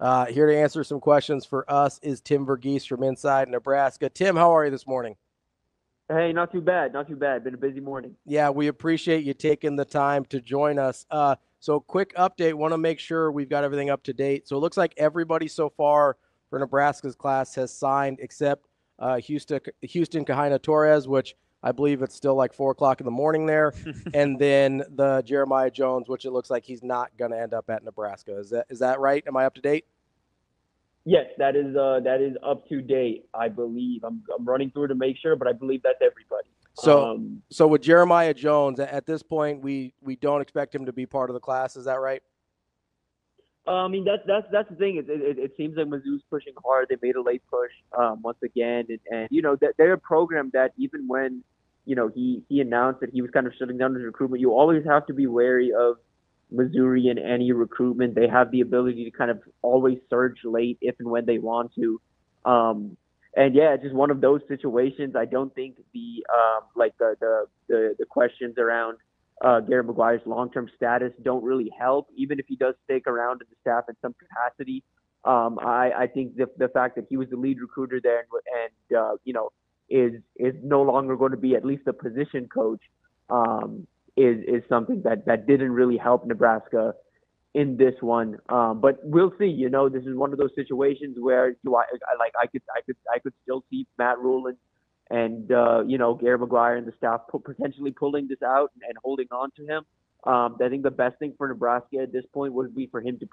Here to answer some questions for us is Tim Vergeese from Inside Nebraska. Tim, how are you this morning? Hey, not too bad. Not too bad. Been a busy morning. Yeah, we appreciate you taking the time to join us. So, quick update. Want to make sure we've got everything up to date. So, it looks like everybody so far for Nebraska's class has signed except Houston Kahina Torres, which I believe it's still like 4 o'clock in the morning there, and then the Jeremiah Jones, which it looks like he's not going to end up at Nebraska. Is that right? Am I up to date? Yes, that is up to date. I believe. I'm running through to make sure, but I believe that's everybody. So, so with Jeremiah Jones, at this point, we don't expect him to be part of the class. Is that right? I mean that's the thing. It seems like Mizzou's pushing hard. They made a late push once again, and that they're a program that even when he announced that he was kind of shutting down his recruitment, you always have to be wary of Missouri in any recruitment. They have the ability to kind of always surge late if and when they want to. Um, and yeah, it's just one of those situations. I don't think the questions around Garrett McGuire's long-term status don't really help, even if he does stick around in the staff in some capacity. I think the fact that he was the lead recruiter there and is no longer going to be at least a position coach is something that didn't really help Nebraska in this one. But we'll see. This is one of those situations where I could still see Matt Rule and Gary McGuire and the staff potentially pulling this out and holding on to him. I think the best thing for Nebraska at this point would be for him to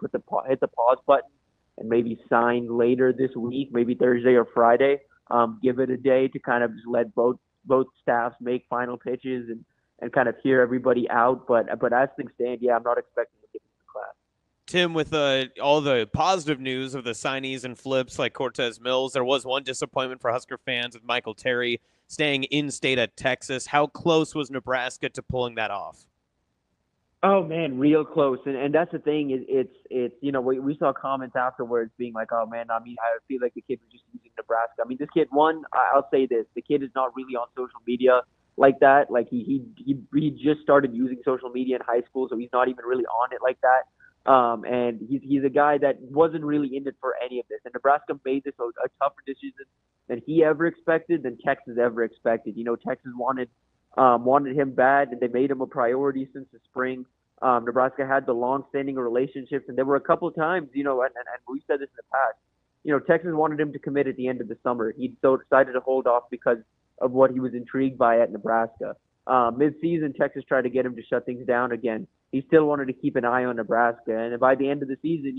hit the pause button and maybe sign later this week, maybe Thursday or Friday. Give it a day to kind of just let both staffs make final pitches and kind of hear everybody out. But as things stand, yeah, I'm not expecting to get into the class. Tim, with all the positive news of the signees and flips like Cortez Mills, there was one disappointment for Husker fans with Michael Terry staying in state at Texas. How close was Nebraska to pulling that off? Oh man, real close, and that's the thing. It's we saw comments afterwards being like, oh man, I mean, I feel like the kid was just using Nebraska. I mean, this kid, I'll say this, the kid is not really on social media like that. Like he just started using social media in high school, so he's not even really on it like that. And he's a guy that wasn't really in it for any of this. And Nebraska made this a tougher decision than he ever expected, than Texas ever expected. Texas wanted him bad, and they made him a priority since the spring. Nebraska had the long-standing relationships, and there were a couple of times, and we've said this in the past. Texas wanted him to commit at the end of the summer. He so decided to hold off because of what he was intrigued by at Nebraska. Mid-season, Texas tried to get him to shut things down again. He still wanted to keep an eye on Nebraska, and by the end of the season,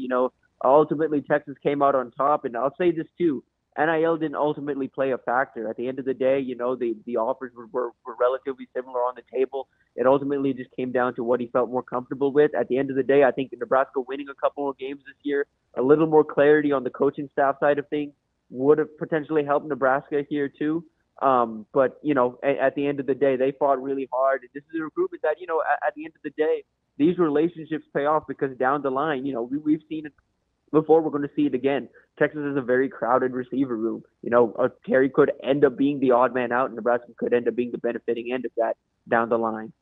ultimately Texas came out on top. And I'll say this too: NIL didn't ultimately play a factor. At the end of the day, the offers were relatively similar on the table. It ultimately just came down to what he felt more comfortable with. At the end of the day, I think Nebraska winning a couple more games this year, a little more clarity on the coaching staff side of things would have potentially helped Nebraska here too. But at the end of the day, they fought really hard. And this is a recruitment that at the end of the day, these relationships pay off because down the line, we've seen it before. We're going to see it again. Texas is a very crowded receiver room. Terry could end up being the odd man out, and Nebraska could end up being the benefiting end of that down the line.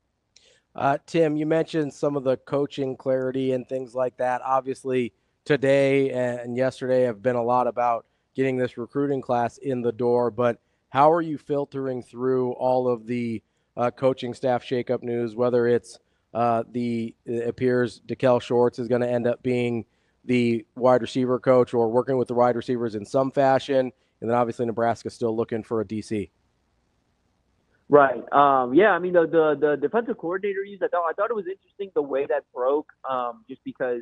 Tim, you mentioned some of the coaching clarity and things like that. Obviously, today and yesterday have been a lot about getting this recruiting class in the door. But how are you filtering through all of the coaching staff shakeup news? Whether it's it appears Dikell Shorts is going to end up being the wide receiver coach or working with the wide receivers in some fashion, and then obviously Nebraska's still looking for a DC. Right. Yeah. I mean, the defensive coordinator used. I thought it was interesting the way that broke. Just because,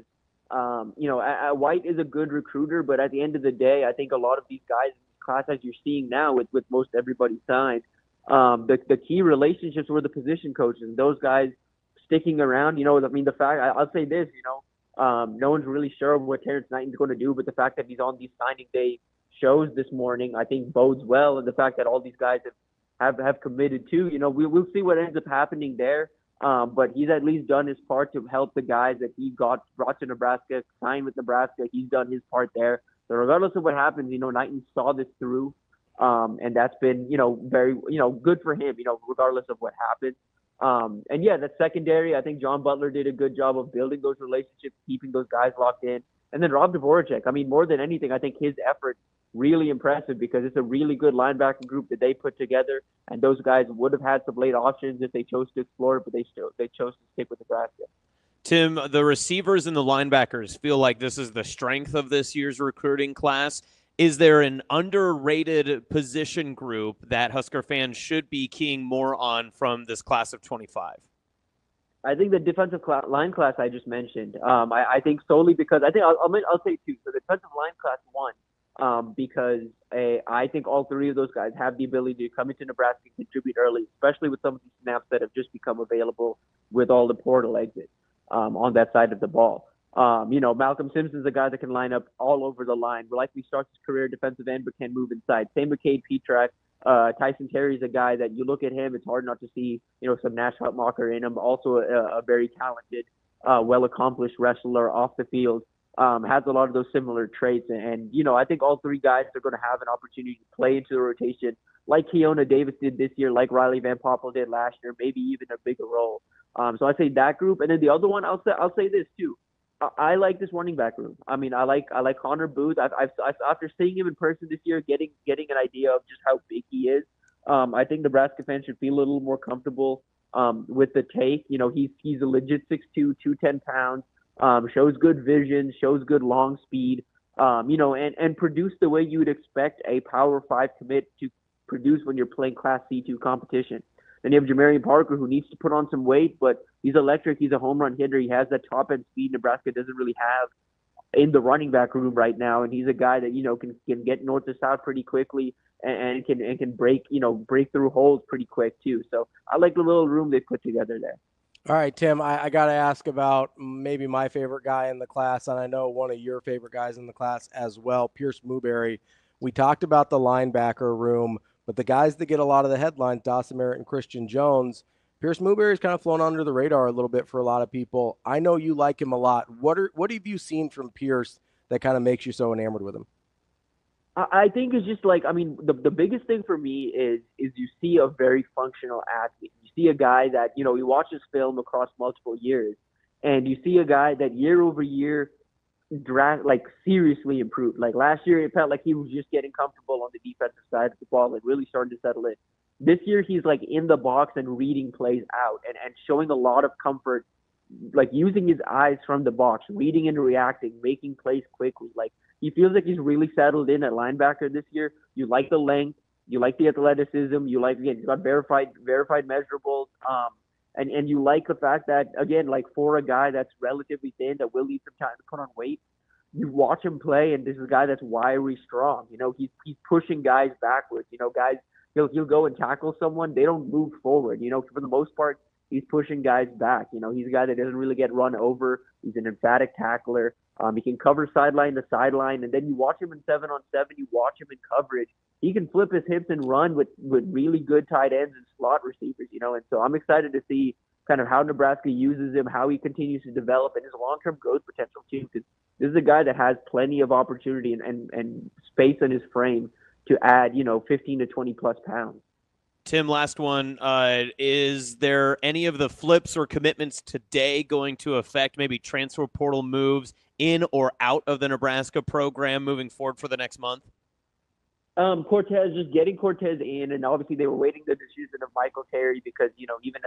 White is a good recruiter, but at the end of the day, I think a lot of these guys in this class, as you're seeing now with most everybody signed, the key relationships were the position coaches. And those guys sticking around. I mean, I'll say this. No one's really sure what Terrence Knighton's going to do, but the fact that he's on these signing day shows this morning, I think bodes well, and the fact that all these guys have committed to. We'll see what ends up happening there. But he's at least done his part to help the guys that he brought to Nebraska, signed with Nebraska. He's done his part there. So regardless of what happens, Knighton saw this through. And that's been, very, good for him, regardless of what happens. And yeah, that secondary, I think John Butler did a good job of building those relationships, keeping those guys locked in. And then Rob Dvorak, I mean, more than anything, I think his effort really impressive because it's a really good linebacker group that they put together. And those guys would have had some late options if they chose to explore it, but they chose to stick with Nebraska. Tim, the receivers and the linebackers feel like this is the strength of this year's recruiting class. Is there an underrated position group that Husker fans should be keying more on from this class of 25? I think the defensive line class I just mentioned. I think solely because I think I'll say two. So the defensive line class one, because I think all three of those guys have the ability to come into Nebraska and contribute early, especially with some of these snaps that have just become available with all the portal exits on that side of the ball. Malcolm Simpson's a guy that can line up all over the line. Will likely starts his career defensive end, but can move inside. Same with Cade Petrak. Tyson Terry's a guy that you look at him, it's hard not to see, some Nash Hutmacher in him. Also a very talented, well-accomplished wrestler off the field. Has a lot of those similar traits. And I think all three guys are going to have an opportunity to play into the rotation like Keona Davis did this year, like Riley Van Poppel did last year, maybe even a bigger role. So I'd say that group. And then the other one, I'll say this too. I like this running back room. I mean, I like Connor Booth. I've after seeing him in person this year, getting an idea of just how big he is. I think Nebraska fans should feel a little more comfortable with the take. He's a legit 6'2", 210 pounds. Shows good vision, shows good long speed. And produce the way you would expect a Power 5 commit to produce when you're playing Class C2 competition. Then you have Jamarian Parker, who needs to put on some weight, but he's electric. He's a home run hitter. He has that top-end speed Nebraska doesn't really have in the running back room right now. And he's a guy that, can get north to south pretty quickly and can break through holes pretty quick too. So I like the little room they put together there. All right, Tim, I got to ask about maybe my favorite guy in the class, and I know one of your favorite guys in the class as well, Pierce Mooberry. We talked about the linebacker room, but the guys that get a lot of the headlines, Dawson Merritt and Christian Jones, Pierce Mooberry's kind of flown under the radar a little bit for a lot of people. I know you like him a lot. What have you seen from Pierce that kind of makes you so enamored with him? I think it's just the biggest thing for me is you see a very functional athlete. You see a guy that, he watches film across multiple years, and you see a guy that year over year seriously improved. Like last year, it felt like he was just getting comfortable on the defensive side of the ball and really starting to settle in. This year, he's like in the box and reading plays out and showing a lot of comfort, like using his eyes from the box, reading and reacting, making plays quickly. Like he feels like he's really settled in at linebacker this year. You like the length, you like the athleticism, you like, again, he's got verified measurables. And you like the fact that, again, like for a guy that's relatively thin, that will need some time to put on weight, you watch him play, and this is a guy that's wiry strong. He's pushing guys backwards. Guys, he'll go and tackle someone, they don't move forward. For the most part, he's pushing guys back. He's a guy that doesn't really get run over. He's an emphatic tackler. He can cover sideline to sideline, and then you watch him in 7-on-7. You watch him in coverage. He can flip his hips and run with really good tight ends and slot receivers. And so I'm excited to see kind of how Nebraska uses him, how he continues to develop, and his long-term growth potential too. Because this is a guy that has plenty of opportunity and space in his frame to add, 15 to 20 plus pounds. Tim, last one. Is there any of the flips or commitments today going to affect maybe transfer portal moves in or out of the Nebraska program moving forward for the next month? Cortez, just getting Cortez in, and obviously they were waiting the decision of Michael Terry because, even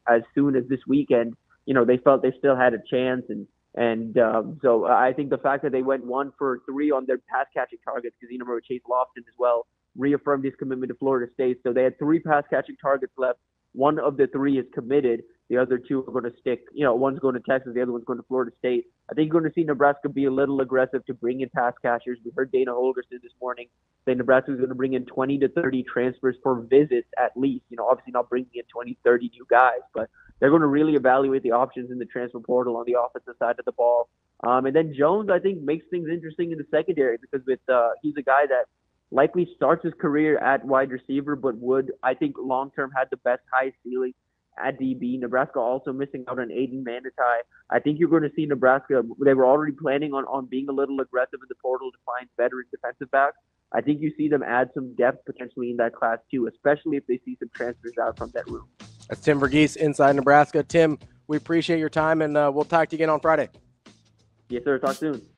as soon as this weekend, they felt they still had a chance. So I think the fact that they went 1 for 3 on their pass catching targets, because remember Chase Lofton as well reaffirmed his commitment to Florida State. So they had 3 pass catching targets left. One of the 3 is committed. The other 2 are going to stick. One's going to Texas. The other one's going to Florida State. I think you're going to see Nebraska be a little aggressive to bring in pass catchers. We heard Dana Holgorsen this morning say Nebraska is going to bring in 20 to 30 transfers for visits at least. Obviously not bringing in 20, 30 new guys, but they're going to really evaluate the options in the transfer portal on the offensive side of the ball. And then Jones, I think, makes things interesting in the secondary because he's a guy that likely starts his career at wide receiver, but would, I think, long-term had the best highest ceiling at DB. Nebraska also missing out on Aiden Manitai. I think you're going to see Nebraska, they were already planning on being a little aggressive in the portal to find veteran defensive backs. I think you see them add some depth potentially in that class too, especially if they see some transfers out from that room. That's Tim Verghese, Inside Nebraska. Tim, we appreciate your time, and we'll talk to you again on Friday. Yes, sir. Talk soon.